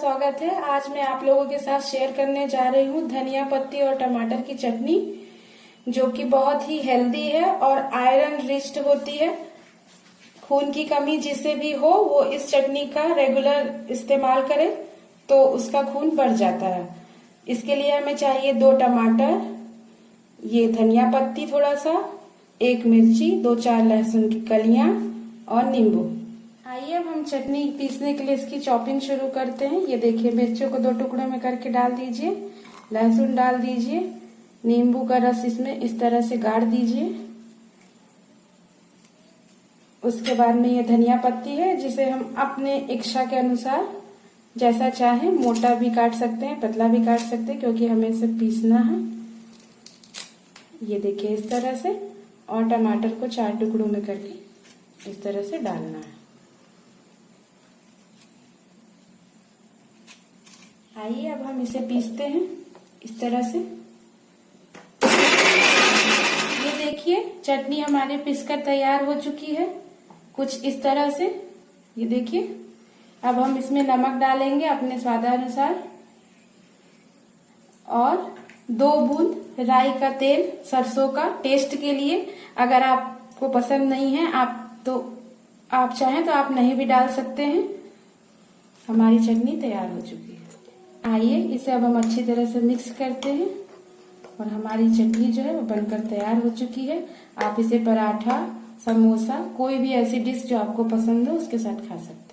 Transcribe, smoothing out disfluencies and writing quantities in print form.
स्वागत है। आज मैं आप लोगों के साथ शेयर करने जा रही हूँ धनिया पत्ती और टमाटर की चटनी, जो कि बहुत ही हेल्दी है और आयरन रिच्ड होती है। खून की कमी जिसे भी हो वो इस चटनी का रेगुलर इस्तेमाल करे तो उसका खून बढ़ जाता है। इसके लिए हमें चाहिए 2 टमाटर, ये धनिया पत्ती थोड़ा सा, 1 मिर्ची, 2-4 लहसुन की कलियां और नींबू। आइए अब हम चटनी पीसने के लिए इसकी चॉपिंग शुरू करते हैं। ये देखिए, मिर्चों को 2 टुकड़ों में करके डाल दीजिए, लहसुन डाल दीजिए, नींबू का रस इसमें इस तरह से गाड़ दीजिए। उसके बाद में ये धनिया पत्ती है, जिसे हम अपने इच्छा के अनुसार जैसा चाहें, मोटा भी काट सकते हैं, पतला भी काट सकते हैं, क्योंकि हमें इसे पीसना है। ये देखिए इस तरह से, और टमाटर को 4 टुकड़ों में करके इस तरह से डालना है। आइए अब हम इसे पीसते हैं इस तरह से। ये देखिए चटनी हमारी पीसकर तैयार हो चुकी है, कुछ इस तरह से। ये देखिए, अब हम इसमें नमक डालेंगे अपने स्वादानुसार और 2 बूंद राई का तेल, सरसों का, टेस्ट के लिए। अगर आपको पसंद नहीं है आप चाहें तो आप नहीं भी डाल सकते हैं। हमारी चटनी तैयार हो चुकी है। आइए इसे अब हम अच्छी तरह से मिक्स करते हैं और हमारी चटनी जो है वो बनकर तैयार हो चुकी है। आप इसे पराठा, समोसा, कोई भी ऐसी डिश जो आपको पसंद हो उसके साथ खा सकते हैं।